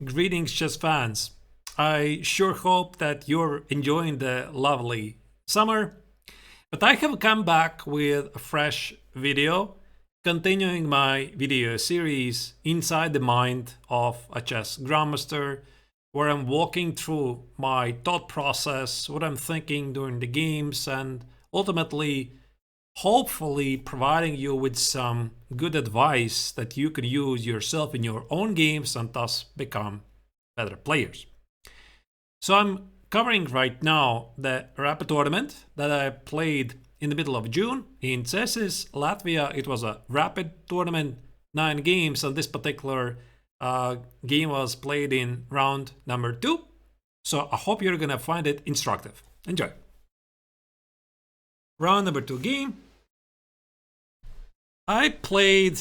Greetings, chess fans. I sure hope that you're enjoying the lovely summer. But I have come back with a fresh video, continuing my video series Inside the Mind of a Chess Grandmaster, where I'm walking through my thought process, what I'm thinking during the games, and ultimately, hopefully, providing you with some good advice that you could use yourself in your own games and thus become better players. So I'm covering right now the rapid tournament that I played in the middle of June in Cesis, Latvia. It was a rapid tournament, 9 games, and this particular game was played in round number 2. So I hope you're gonna find it instructive. Enjoy. Round number 2 game. I played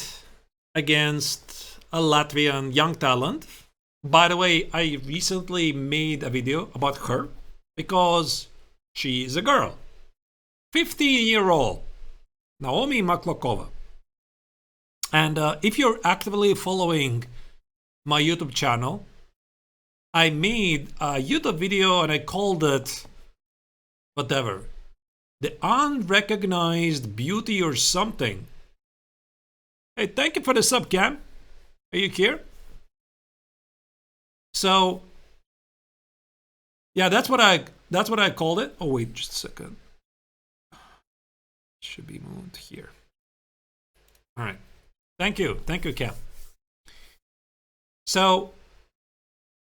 against a Latvian young talent. By the way, I recently made a video about her because she is a girl. 15-year-old Naomi Maklokova. And if you're actively following my YouTube channel, I made a YouTube video and I called it whatever. The Unrecognized Beauty or something. Hey, thank you for the sub, Cam. Are you here? So, yeah, that's what I called it. Oh wait, just a second. Should be moved here. All right. Thank you, Cam. So,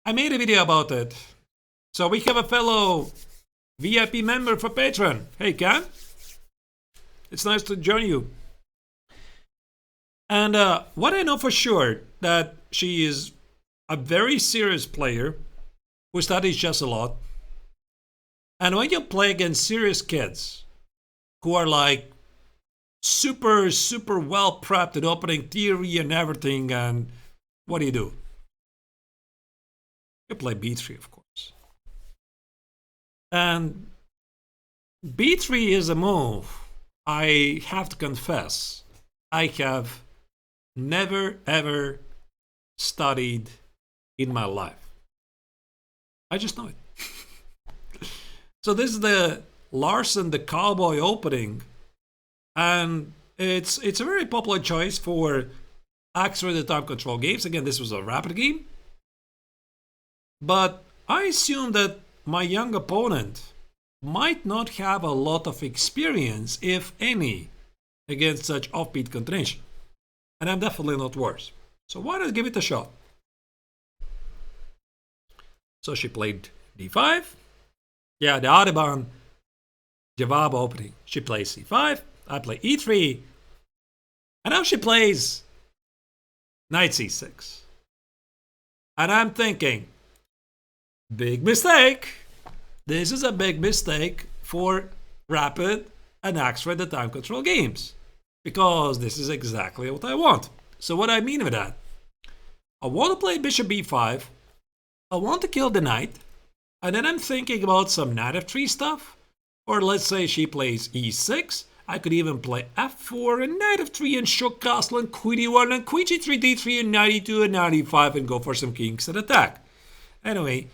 I made a video about it. So we have a fellow VIP member for Patreon. Hey, Cam. It's nice to join you. And what I know for sure that she is a very serious player who studies chess a lot. And when you play against serious kids who are like super well prepped at opening theory and everything, and what do? You play b3, of course. And b3 is a move, I have to confess, I have never ever studied in my life. I just know it. So this is the Larson the Cowboy opening, and it's a very popular choice for accelerated time control games. Again, this was a rapid game, but I assume that my young opponent might not have a lot of experience, if any, against such offbeat continuation, and I'm definitely not worse. So why not give it a shot? So she played d5. Yeah, the Audubon Jawab opening. She plays c5. I play e3. And now she plays knight c6. And I'm thinking, big mistake. This is a big mistake for rapid and accelerated time control games, because this is exactly what I want. So what I mean with that, I want to play bishop b5. I want to kill the knight, and then I'm thinking about some knight f3 stuff, or let's say she plays e6. I could even play f4 and knight f3 and shook castle and queen e1 and queen g3 d3 and knight e2 and knight e5 and go for some kings and attack. Anyway,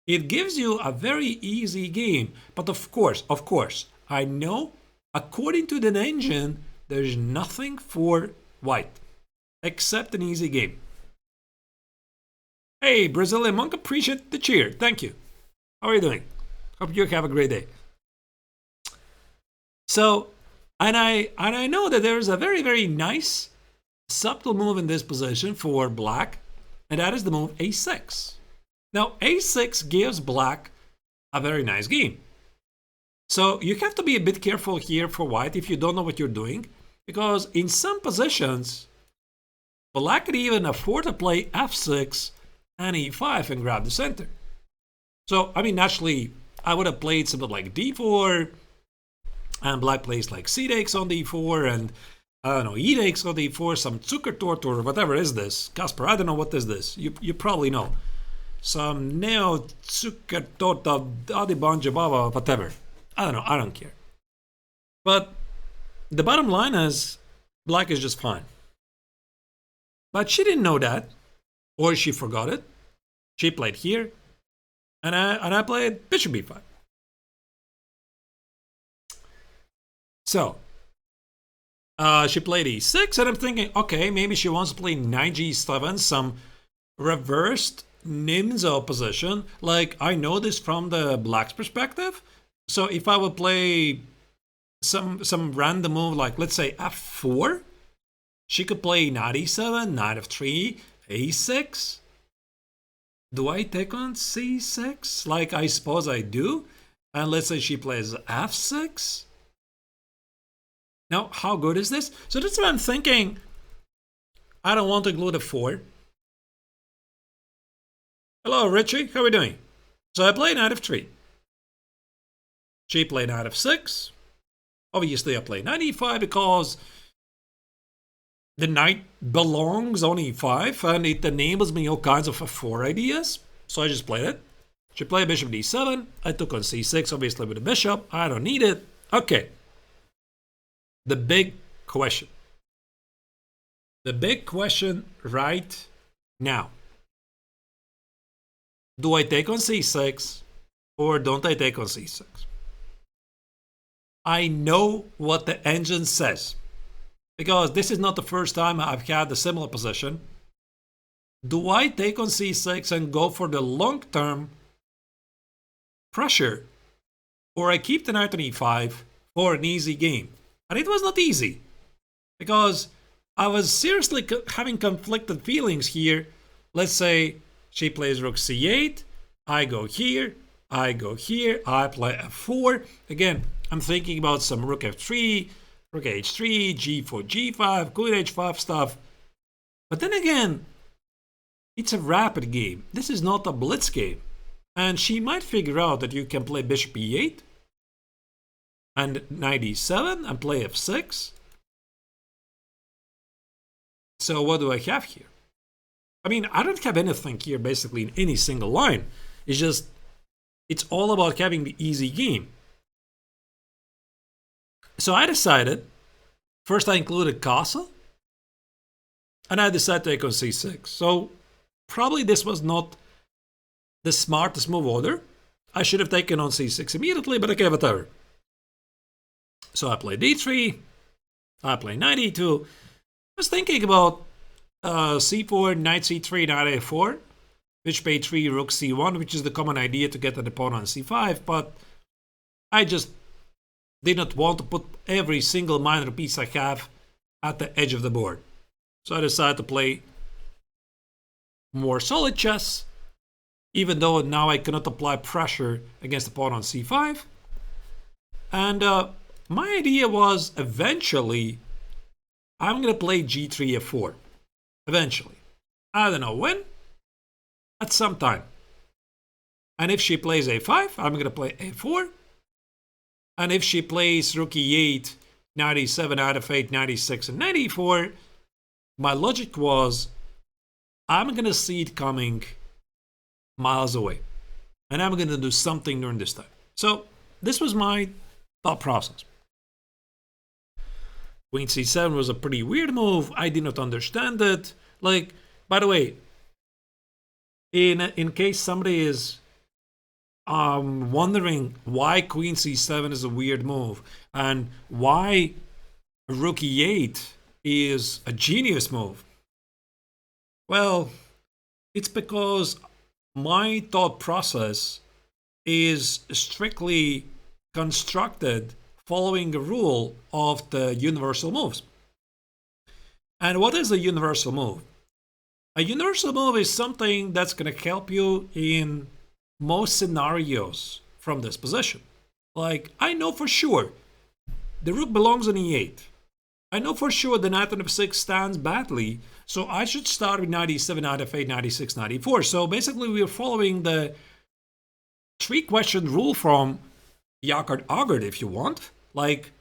it gives you a very easy game, but of course, I know according to the engine, there's nothing for white except an easy game. Hey, Brazilian Monk, appreciate the cheer. Thank you. How are you doing? Hope you have a great day. So, and I know that there's a very nice subtle move in this position for black, and that is the move a6. Now, a6 gives black a very nice game. So you have to be a bit careful here for white if you don't know what you're doing, because in some positions, black could even afford to play f6 and e5 and grab the center. So, I mean, naturally, I would have played something like d4, and black plays like c takes on d4, and I don't know, e takes on d4, some Zuckertort or whatever is this. Kasper, I don't know what is this. You probably know. Some neo Zuckertort Adibon Jababa, whatever. I don't know, I don't care. But the bottom line is, black is just fine. But she didn't know that, or she forgot it. She played here, and I played bishop b5. So she played e6, and I'm thinking, okay, maybe she wants to play knight g7, some reversed Nimzo position. Like, I know this from the black's perspective. So if I would play some random move, like let's say f4, she could play knight e7, knight f3, a6. Do I take on c6? Like, I suppose I do. And let's say she plays f6. Now, how good is this? So that's what I'm thinking. I don't want to include a 4. Hello, Richie. How are we doing? So I played knight f3. She played knight f6. Obviously, I played knight e5 because the knight belongs on e5 and it enables me all kinds of f4 ideas. So I just played it. She played bishop d7. I took on c6, obviously, with the bishop. I don't need it. Okay. The big question. The big question right now. Do I take on c6 or don't I take on c6? I know what the engine says because this is not the first time I've had a similar position. Do I take on c6 and go for the long-term pressure, or I keep the knight on e5 for an easy game? And it was not easy because I was seriously having conflicted feelings here. Let's say she plays rook c8, I go here, I go here, I play f4. Again, I'm thinking about some rook f3, rook h3, g4, g5, queen h5 stuff. But then again, it's a rapid game. This is not a blitz game. And she might figure out that you can play bishop e8 and knight e7 and play f6. So what do I have here? I mean, I don't have anything here basically in any single line. It's just, it's all about having the easy game. So I decided, first I included castle, and I decided to take on c6. So probably this was not the smartest move order. I should have taken on c6 immediately, but okay, whatever. So I played d3, I played knight e2. I was thinking about c4, knight c3, knight a4, bishop a3, rook c1, which is the common idea to get an opponent on c5, but I just did not want to put every single minor piece I have at the edge of the board. So I decided to play more solid chess, even though now I cannot apply pressure against the pawn on c5. And my idea was eventually I'm going to play g3 f4. Eventually. I don't know when. At some time. And if she plays a5, I'm going to play a4. And if she plays rook e8, knight e7, knight f8, knight e6, and knight e4, my logic was I'm going to see it coming miles away. And I'm going to do something during this time. So this was my thought process. Queen c7 was a pretty weird move. I did not understand it. Like, by the way, in case somebody is wondering why queen c7 is a weird move and why rook e8 is a genius move, well, it's because my thought process is strictly constructed following the rule of the universal moves. And what is a universal move? A universal move is something that's going to help you in most scenarios from this position. Like, I know for sure the rook belongs on e8. I know for sure the knight on f6 stands badly, so I should start with knight e7, knight f8, knight e6, knight e4. So basically we are following the 3-question rule from Jakob Augert, if you want. Like,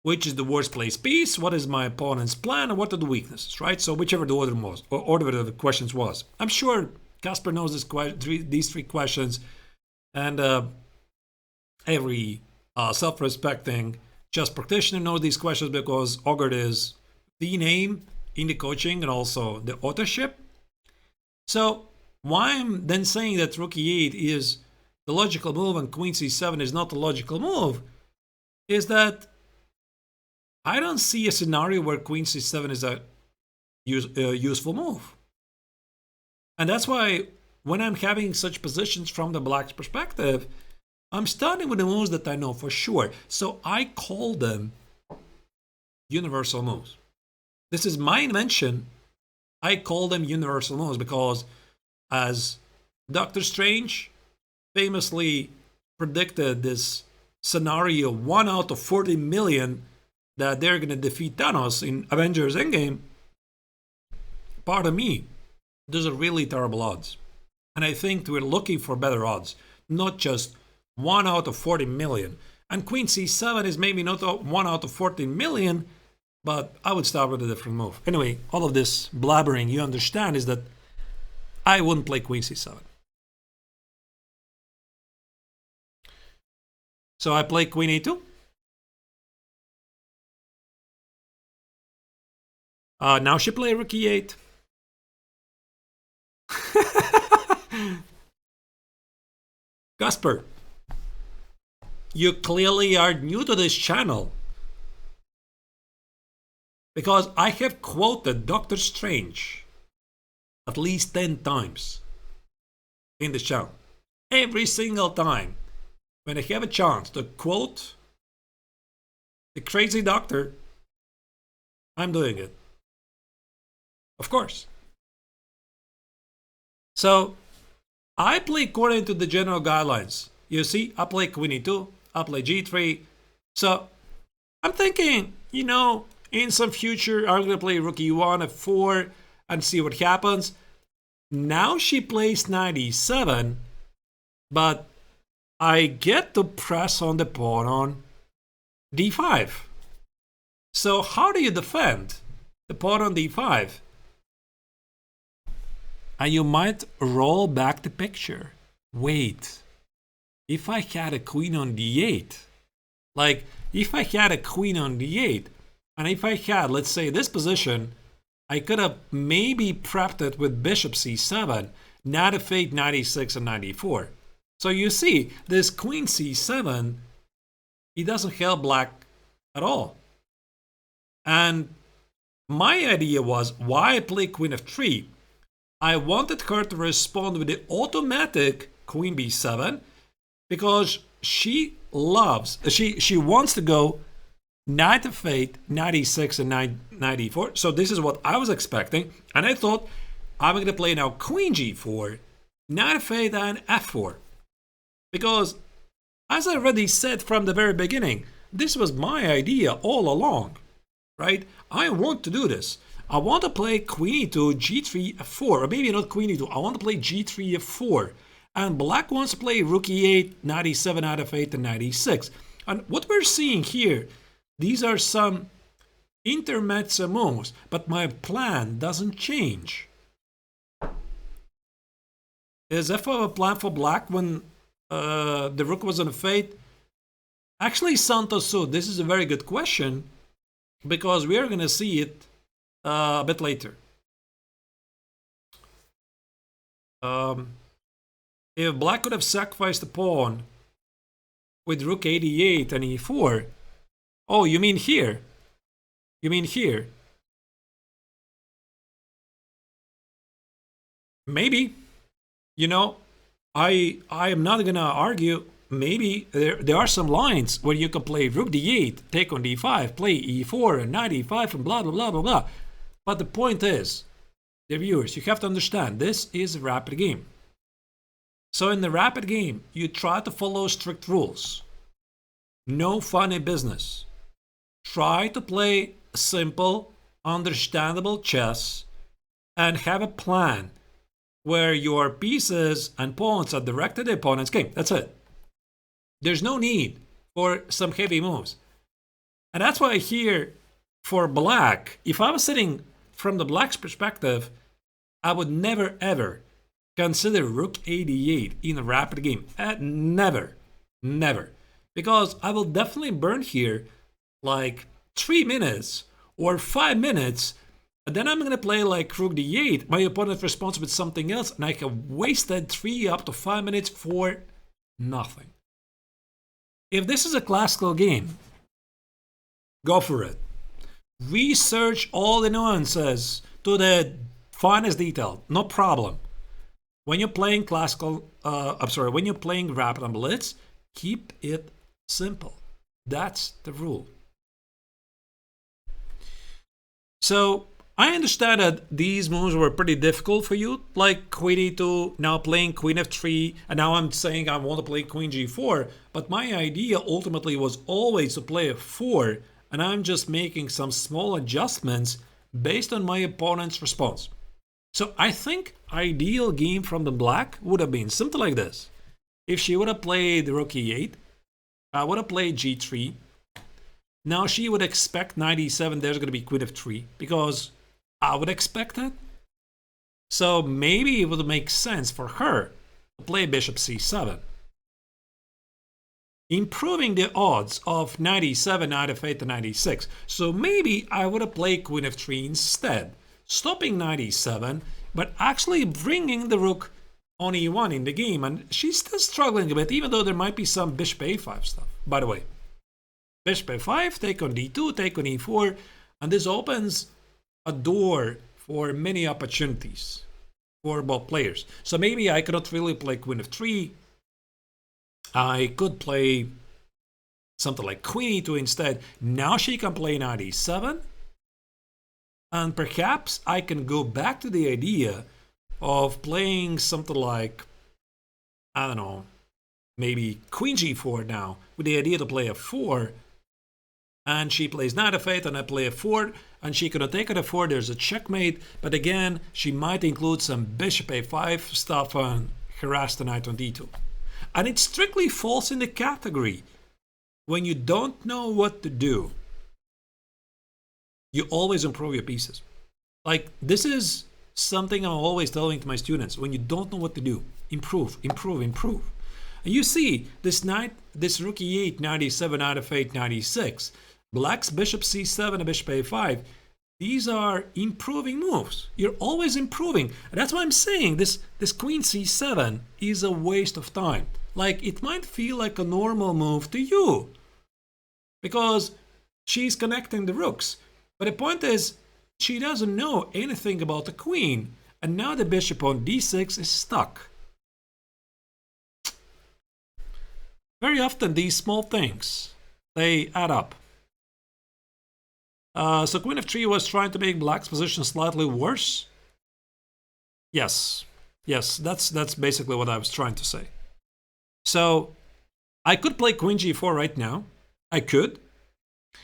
which is the worst placed piece, what is my opponent's plan, and what are the weaknesses, right? So whichever the order was, or order of the questions was. I'm sure Casper knows these 3 questions, and every self-respecting chess practitioner knows these questions because Augert is the name in the coaching and also the authorship. So why I'm then saying that rook e8 is the logical move and queen c7 is not the logical move is that I don't see a scenario where queen c7 is a useful move. And that's why when I'm having such positions from the black's perspective, I'm starting with the moves that I know for sure. So I call them universal moves. This is my invention. I call them universal moves because, as Doctor Strange famously predicted this scenario 1 out of 40 million that they're going to defeat Thanos in Avengers Endgame, pardon me, those are really terrible odds. And I think we're looking for better odds, not just 1 out of 40 million. And Queen C7 is maybe not 1 out of 14 million, but I would start with a different move. Anyway, all of this blabbering, you understand, is that I wouldn't play Queen C7. So I play Queen A2. Now she play Rook E8. Casper, you clearly are new to this channel because I have quoted Doctor Strange at least 10 times in the channel. Every single time when I have a chance to quote the crazy doctor, I'm doing it. Of course. So I play according to the general guidelines. You see, I play Queen E2, I play G3. So I'm thinking, in some future, I'm going to play Rook E1, F4, and see what happens. Now she plays Knight E7, but I get to press on the pawn on D5. So how do you defend the pawn on D5? And you might roll back the picture. Wait, if I had a queen on d8, like if I had a queen on d8, and if I had, let's say, this position, I could have maybe prepped it with bishop c7, knight f8, knight e6, and knight e4. So you see, this queen c7, it doesn't help black at all. And my idea was, why I play queen f3? I wanted her to respond with the automatic queen b7 because she wants to go knight f8, knight e6, and knight e4. So this is what I was expecting. And I thought, I'm going to play now queen g4, knight f8, and f4. Because, as I already said from the very beginning, this was my idea all along, right? I want to do this. I want to play queen e2, g3, f4, or maybe not queen e2. I want to play g3, f4. And black wants to play rook e8, knight e7, knight f8, and knight e6. And what we're seeing here, these are some intermezzo moves, but my plan doesn't change. Is f5 a plan for black when the rook was on f8? Actually, Santos, so this is a very good question because we are going to see it a bit later. If black could have sacrificed the pawn with rook a8 and e4. Oh, you mean here? You mean here? Maybe. I am not gonna argue. Maybe there are some lines where you can play rook d8, take on d5, play e4 and knight e5 and blah blah blah blah blah. But the point is, the viewers, you have to understand, this is a rapid game. So in the rapid game, you try to follow strict rules. No funny business. Try to play simple, understandable chess and have a plan where your pieces and pawns are directed at the opponent's king. That's it. There's no need for some heavy moves. And that's why here, for black, if I was sitting from the black's perspective, I would never ever consider rook a8 in a rapid game. Never. Never. Because I will definitely burn here like 3 minutes or 5 minutes And then I'm going to play like rook d8. My opponent responds with something else, and I have wasted 3 up to 5 minutes for nothing. If this is a classical game, go for it. Research all the nuances to the finest detail, no problem. When you're playing when you're playing Rapid and Blitz, keep it simple. That's the rule. So I understand that these moves were pretty difficult for you, like Queen e2, now playing Queen f3, and now I'm saying I want to play Queen g4, but my idea ultimately was always to play f4, and I'm just making some small adjustments based on my opponent's response. So I think ideal game from the black would have been something like this. If she would have played rook e8, I would have played g3. Now she would expect knight e7, there's going to be queen f3, because I would expect that. So maybe it would make sense for her to play bishop c7. Improving the odds of knight e7, knight f8, and knight e6. So maybe I would have played queen f3 instead, stopping knight e7, but actually bringing the rook on e1 in the game. And she's still struggling a bit, even though there might be some bishop a5 stuff. By the way, bishop a5, take on d2, take on e4, and this opens a door for many opportunities for both players. So maybe I cannot really play queen f3. I could play something like queen e2 instead. Now she can play knight e7. And perhaps I can go back to the idea of playing something like, I don't know, maybe queen g4 now, with the idea to play f4. And she plays knight f8 and I play f4, and she cannot take at f4, there's a checkmate, but again, she might include some bishop a5 stuff and harass the knight on d2. And it strictly falls in the category when you don't know what to do, you always improve your pieces. Like, this is something I'm always telling to my students. When you don't know what to do, improve, improve, improve. And you see, this rook e8, knight e7, knight f8, knight e6, black's bishop c7 and bishop a5, these are improving moves. You're always improving. And that's why I'm saying this queen c7 is a waste of time. Like, it might feel like a normal move to you because she's connecting the rooks. But the point is, she doesn't know anything about the queen. And now the bishop on d6 is stuck. Very often, these small things, they add up. So queen f3 was trying to make black's position slightly worse. Yes, that's basically what I was trying to say. So I could play queen g4 right now. I could.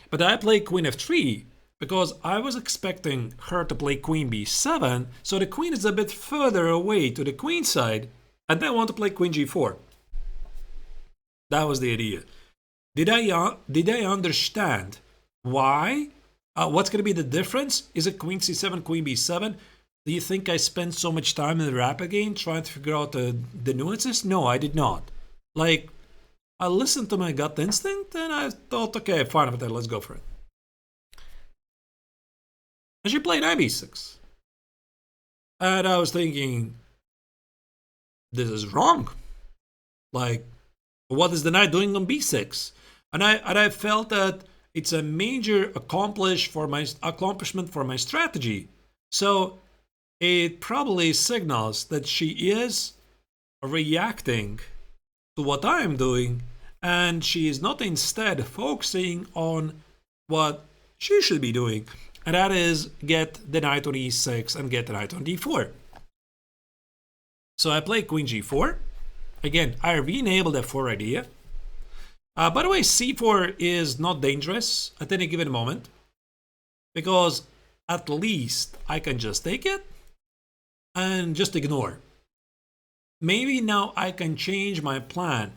But I play queen f3 because I was expecting her to play queen b7. So the queen is a bit further away to the queen side. And then I want to play queen g4. That was the idea. Did I understand why? What's going to be the difference? Is it queen c7, queen b7? Do you think I spent so much time in the rapid game trying to figure out the nuances? No, I did not. Like, I listened to my gut instinct and I thought, okay, fine with that, let's go for it. And she played knight b6. And I was thinking, this is wrong. Like, what is the knight doing on b6? And I felt that it's a major accomplishment for my strategy. So it probably signals that she is reacting to what I'm doing, and she is not instead focusing on what she should be doing, and that is get the knight on e6 and get the knight on d4. So I play queen g4. Again, I re-enabled f4 idea. By the way, c4 is not dangerous at any given moment because at least I can just take it and just ignore. Maybe now I can change my plan,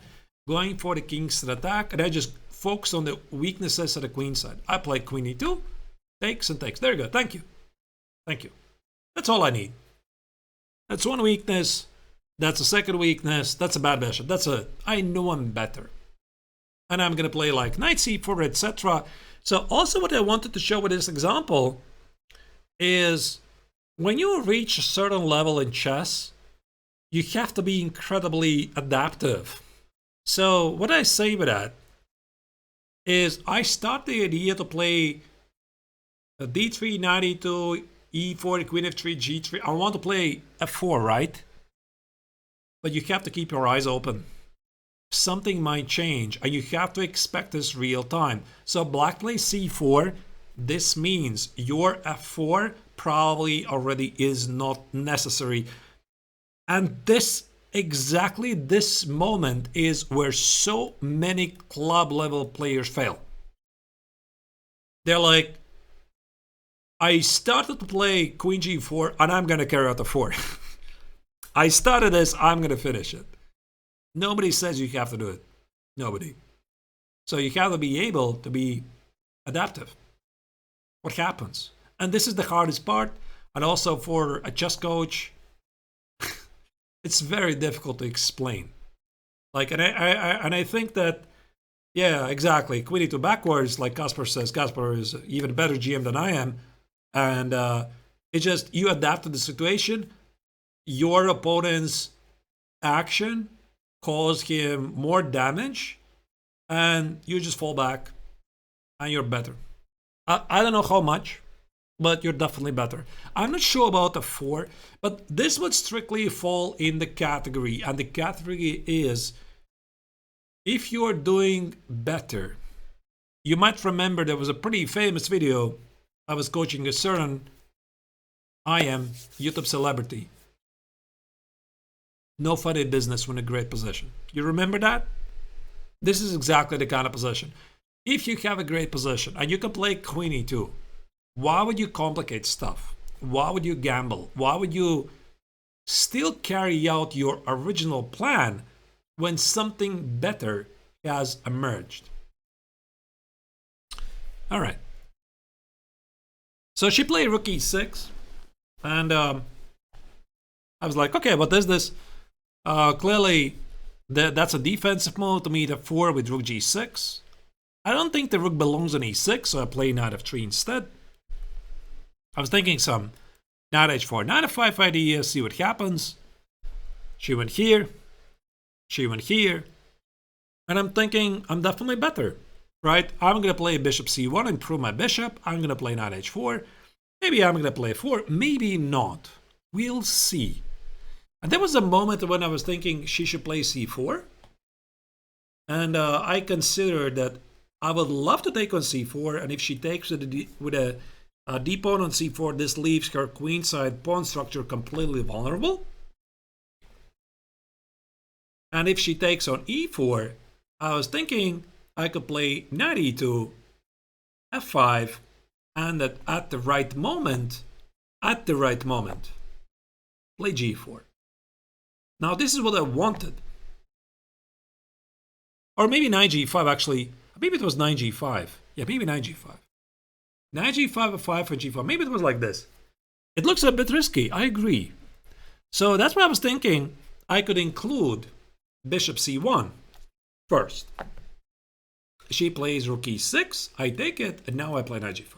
going for the king's attack, and I just focus on the weaknesses of the queen side. I play queen e2, takes and takes. There you go. Thank you. Thank you. That's all I need. That's one weakness. That's a second weakness. That's a bad bishop. I know I'm better. And I'm going to play like knight c4, etc. So also what I wanted to show with this example is when you reach a certain level in chess, you have to be incredibly adaptive. So what I say with that is I start the idea to play d3, knight e2, e4, queen f3, g3. I want to play f4, right? But you have to keep your eyes open. Something might change, and you have to expect this real time. So black plays c4. This means your f4 probably already is not necessary. And exactly this moment is where so many club level players fail. They're like, I started to play queen g4 and I'm going to carry out the 4. I started this, I'm going to finish it. Nobody says you have to do it. Nobody. So you have to be able to be adaptive. What happens? And this is the hardest part. And also for a chess coach, it's very difficult to explain. Like, and I think that, yeah, exactly. Queen e2 backwards, like Kasper says. Kasper is even better GM than I am. And it's just, you adapt to the situation. Your opponent's action caused him more damage. And you just fall back. And you're better. I don't know how much, but you're definitely better. I'm not sure about the 4, but this would strictly fall in the category. And the category is, if you're doing better, you might remember there was a pretty famous video. I was coaching a certain YouTube celebrity. No funny business when a great position. You remember that? This is exactly the kind of position. If you have a great position and you can play queen e2, why would you complicate stuff? Why would you gamble? Why would you still carry out your original plan when something better has emerged? All right. So she played rook e6, and I was like, okay, what is this? Clearly, that's a defensive move to meet f4 with rook g6. I don't think the rook belongs on e6, so I play knight f3 instead. I was thinking some knight h4, knight f5 idea, see what happens. She went here, she went here, and I'm thinking I'm definitely better, right? I'm going to play bishop c1, improve my bishop. I'm going to play knight h4. Maybe I'm going to play 4, maybe not. We'll see. And there was a moment when I was thinking she should play c4. And I considered that I would love to take on c4, and if she takes with a d pawn on c4, this leaves her queenside pawn structure completely vulnerable. And if she takes on e4, I was thinking I could play knight e2, f5, and that at the right moment, play g4. Now this is what I wanted. Or maybe knight g5 actually. Maybe it was knight g5. Yeah, maybe knight g5. Knight g5, f5 for g5. Maybe it was like this. It looks a bit risky, I agree. So that's why I was thinking I could include bishop c1 first. She plays rook e6, I take it, and now I play knight g5.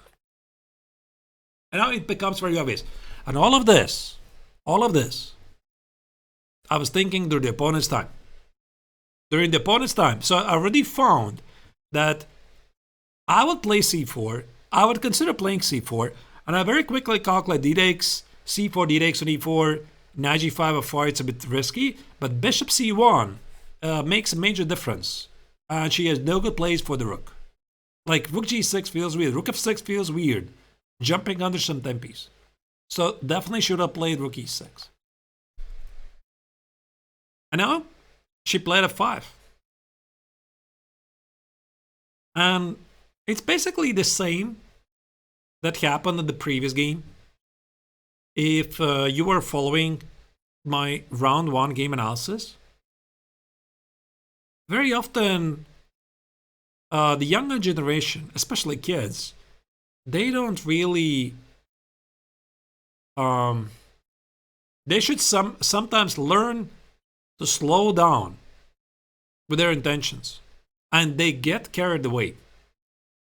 And now it becomes very obvious. And all of this, I was thinking during the opponent's time. So I already found that I would play c4, I would consider playing c4, and I very quickly calculate d takes, c4, d takes on e4, knight g5, f4, it's a bit risky, but bishop c1 makes a major difference. And she has no good place for the rook. Like rook g6 feels weird, rook f6 feels weird, jumping under some tempes. So definitely should have played rook e6. And now she played f5. And it's basically the same that happened in the previous game. If you were following my round 1 game analysis, very often the younger generation, especially kids, they don't really they should sometimes learn to slow down with their intentions, and they get carried away,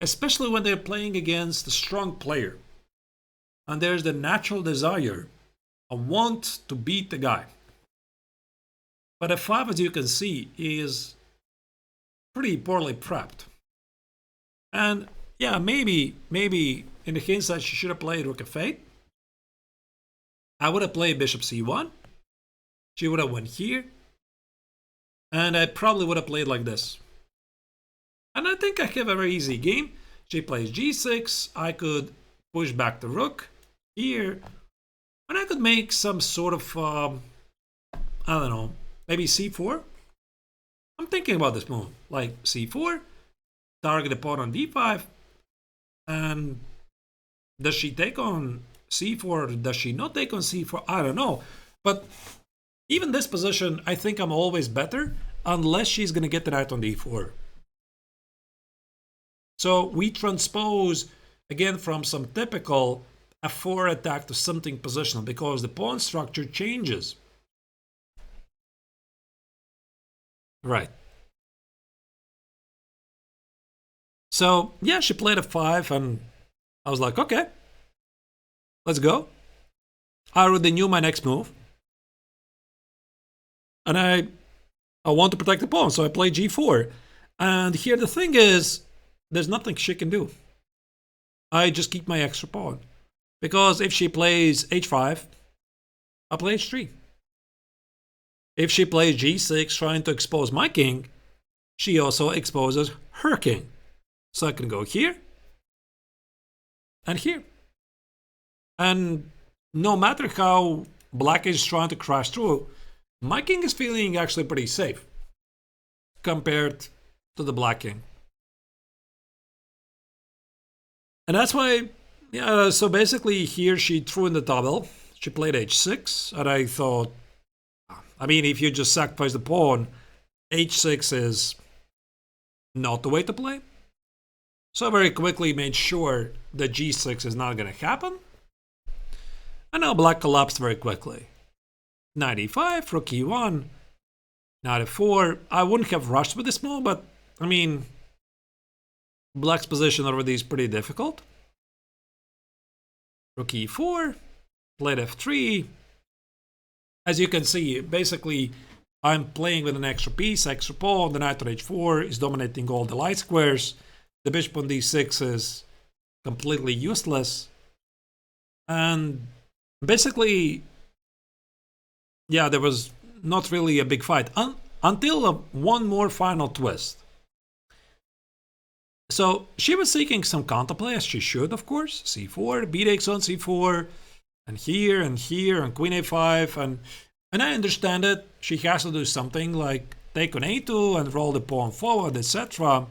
especially when they're playing against a strong player. and there's the natural desire, a want to beat the guy. But f5, as you can see, is pretty poorly prepped. And yeah, maybe in the hints that she should have played rook f8. I would have played bishop c1. She would have went here. And I probably would have played like this. And I think I have a very easy game. She plays g6. I could push back the rook here. And I could make some sort of, I don't know, maybe c4. I'm thinking about this move. Like c4, target the pawn on d5. And does she take on c4 or does she not take on c4? I don't know. But even this position, I think I'm always better unless she's going to get the knight on d4. So we transpose, again, from some typical f4 attack to something positional because the pawn structure changes. Right. So, yeah, she played f5 and I was like, okay, let's go. I already knew my next move. And I want to protect the pawn, so I play g4. And here the thing is, there's nothing she can do. I just keep my extra pawn. Because if she plays h5, I play h3. If she plays g6 trying to expose my king, she also exposes her king. So I can go here and here. And no matter how black is trying to crash through, my king is feeling actually pretty safe compared to the black king. And that's why, yeah, so basically here she threw in the double. She played h6, and I thought, I mean, if you just sacrifice the pawn, h6 is not the way to play. So I very quickly made sure that g6 is not going to happen. And now black collapsed very quickly. Knight e5, rook e1, knight f4. I wouldn't have rushed with this move, but I mean, black's position already is pretty difficult. Rook e4, played f3. As you can see, basically, I'm playing with an extra piece, extra pawn. The knight on h4 is dominating all the light squares. The bishop on d6 is completely useless. And basically, yeah, there was not really a big fight until one more final twist. So she was seeking some counterplay, as she should, of course. c4, b takes on c4, and here, and queen a5, and I understand it. She has to do something like take on a2 and roll the pawn forward, etc.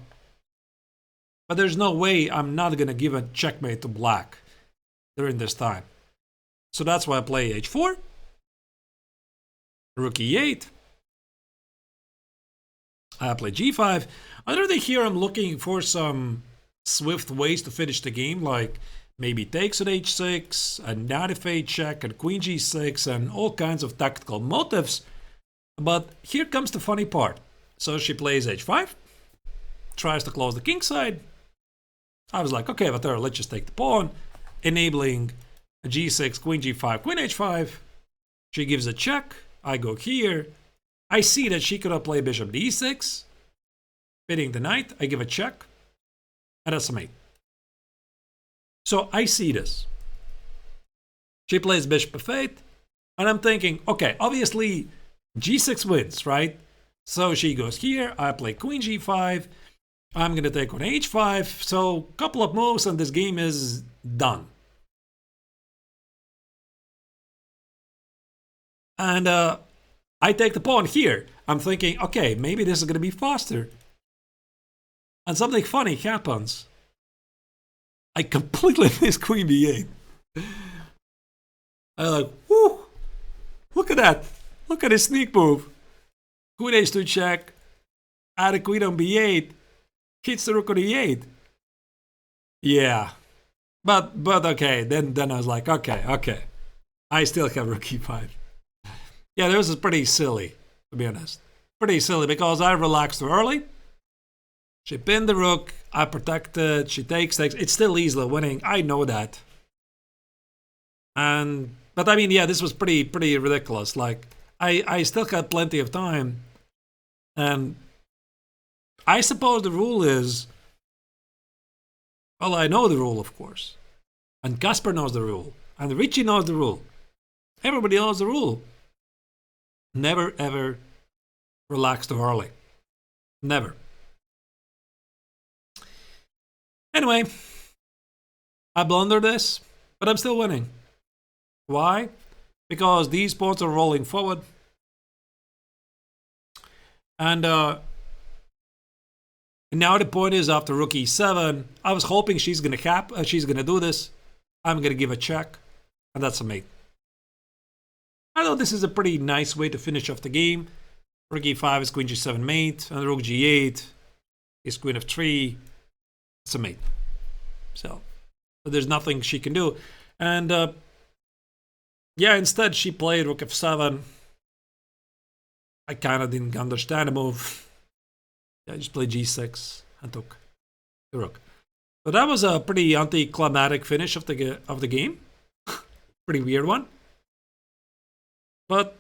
But there's no way I'm not going to give a checkmate to black during this time. So that's why I play h4, rook e8. I play g5. Under the here, I'm looking for some swift ways to finish the game, like maybe takes on h6, and knight f8 check, and queen g6, and all kinds of tactical motives. But here comes the funny part. So she plays h5, tries to close the king side. I was like, okay, whatever, let's just take the pawn, enabling a g6, queen g5, queen h5. She gives a check. I go here. I see that she could have played bishop d6, fitting the knight. I give a check, and that's a mate. So I see this. She plays bishop f8, and I'm thinking, okay, obviously g6 wins, right? So she goes here. I play queen g5. I'm going to take on h5. So a couple of moves, and this game is done. And I take the pawn here. I'm thinking, okay, maybe this is going to be faster. And something funny happens. I completely miss queen b8. I'm like, whoo, look at that. Look at this sneak move. Queen h2 check. Add a queen on b8. Hits the rook on e8. Yeah. But okay, then I was like, okay. I still have rook e5. Yeah, this is pretty silly, to be honest. Pretty silly because I relaxed too early. She pinned the rook. I protected. She takes. It's still easily winning. I know that. But I mean, yeah, this was pretty ridiculous. Like, I still got plenty of time, and I suppose the rule is, well, I know the rule, of course, and Casper knows the rule, and Richie knows the rule. Everybody knows the rule. Never ever relax too early. Never. Anyway, I blundered this, but I'm still winning. Why? Because these pawns are rolling forward. And now the point is, after rook e7, I was hoping she's gonna cap. She's gonna do this. I'm gonna give a check, and that's a mate. I thought this is a pretty nice way to finish off the game. Rook e5 is queen g7 mate, and rook g8 is queen f3. It's a mate. So there's nothing she can do. And yeah, instead she played rook f7. I kind of didn't understand the move. I just played g6 and took the rook. So that was a pretty anticlimactic finish of the game. Pretty weird one. But